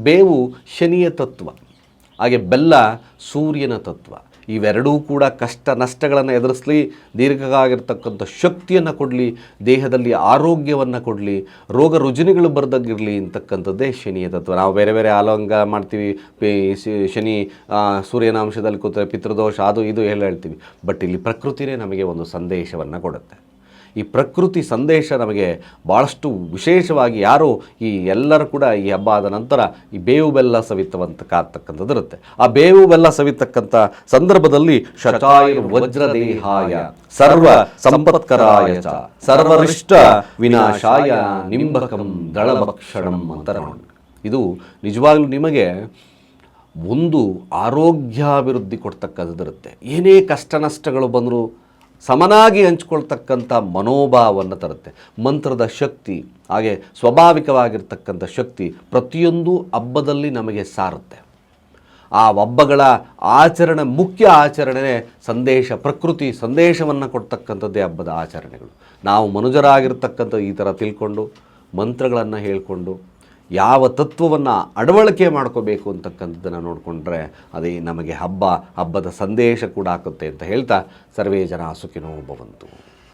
ಬೇವು ಶನಿಯ ತತ್ವ, ಹಾಗೆ ಬೆಲ್ಲ ಸೂರ್ಯನ ತತ್ವ. ಇವೆರಡೂ ಕೂಡ ಕಷ್ಟ ನಷ್ಟಗಳನ್ನು ಎದುರಿಸಲಿ, ದೀರ್ಘವಾಗಿರ್ತಕ್ಕಂಥ ಶಕ್ತಿಯನ್ನು ಕೊಡಲಿ, ದೇಹದಲ್ಲಿ ಆರೋಗ್ಯವನ್ನು ಕೊಡಲಿ, ರೋಗ ರುಜಿನಗಳು ಬರದಾಗಿರಲಿ ಅಂತಕ್ಕಂಥದ್ದೇ ಶನಿಯ ತತ್ವ. ನಾವು ಬೇರೆ ಬೇರೆ ಆಲಂಗ ಮಾಡ್ತೀವಿ, ಶನಿ ಸೂರ್ಯನ ಅಂಶದಲ್ಲಿ ಕೂತ್ರೆ ಪಿತೃದೋಷ ಅದು ಇದು ಹೇಳ್ತೀವಿ. ಬಟ್ ಇಲ್ಲಿ ಪ್ರಕೃತಿನೇ ನಮಗೆ ಒಂದು ಸಂದೇಶವನ್ನು ಕೊಡುತ್ತೆ. ಈ ಪ್ರಕೃತಿ ಸಂದೇಶ ನಮಗೆ ಭಾಳಷ್ಟು ವಿಶೇಷವಾಗಿ ಯಾರು ಈ ಎಲ್ಲರೂ ಕೂಡ ಈ ಹಬ್ಬ ಆದ ನಂತರ ಈ ಬೇವು ಬೆಲ್ಲ ಸವಿತಕ್ಕಂಥದ್ದು ಇರುತ್ತೆ. ಆ ಬೇವು ಬೆಲ್ಲ ಸವಿತಕ್ಕಂಥ ಸಂದರ್ಭದಲ್ಲಿ ಶತಾಯುರ್ ವಜ್ರದೇಹಾಯ ಸರ್ವ ಸಂಪತ್ಕರಾಯ ಚ ಸರ್ವರಿಷ್ಟ ವಿನಾಶಾಯ ನಿಂಬಕಂ ದಳಭಕ್ಷಣಂ ಅಂತ ನೋಡಿ. ಇದು ನಿಜವಾಗ್ಲೂ ನಿಮಗೆ ಒಂದು ಆರೋಗ್ಯಾಭಿವೃದ್ಧಿ ಕೊಡ್ತಕ್ಕಂಥದ್ದಿರುತ್ತೆ. ಏನೇ ಕಷ್ಟ ನಷ್ಟಗಳು ಬಂದರೂ ಸಮನಾಗಿ ಹಂಚ್ಕೊಳ್ತಕ್ಕಂಥ ಮನೋಭಾವವನ್ನು ತರುತ್ತೆ. ಮಂತ್ರದ ಶಕ್ತಿ ಹಾಗೆ ಸ್ವಾಭಾವಿಕವಾಗಿರ್ತಕ್ಕಂಥ ಶಕ್ತಿ ಪ್ರತಿಯೊಂದು ಹಬ್ಬದಲ್ಲಿ ನಮಗೆ ಸಾರುತ್ತೆ. ಆ ಹಬ್ಬಗಳ ಆಚರಣೆ, ಮುಖ್ಯ ಆಚರಣೆ ಸಂದೇಶ, ಪ್ರಕೃತಿ ಸಂದೇಶವನ್ನು ಕೊಡ್ತಕ್ಕಂಥದ್ದೇ ಹಬ್ಬದ ಆಚರಣೆಗಳು. ನಾವು ಮನುಜರಾಗಿರ್ತಕ್ಕಂಥ ಈ ಥರ ತಿಳ್ಕೊಂಡು ಮಂತ್ರಗಳನ್ನು ಹೇಳಿಕೊಂಡು ಯಾವ ತತ್ವವನ್ನು ಅಳವಡಿಕೆ ಮಾಡ್ಕೋಬೇಕು ಅಂತಕ್ಕಂಥದ್ದನ್ನು ನೋಡಿಕೊಂಡ್ರೆ ಅದೇ ನಮಗೆ ಹಬ್ಬದ ಸಂದೇಶ ಕೂಡ ಆಗುತ್ತೆ ಅಂತ ಹೇಳ್ತಾ ಸರ್ವೇ ಜನ ಸುಖಿನೋ ಭವಂತು.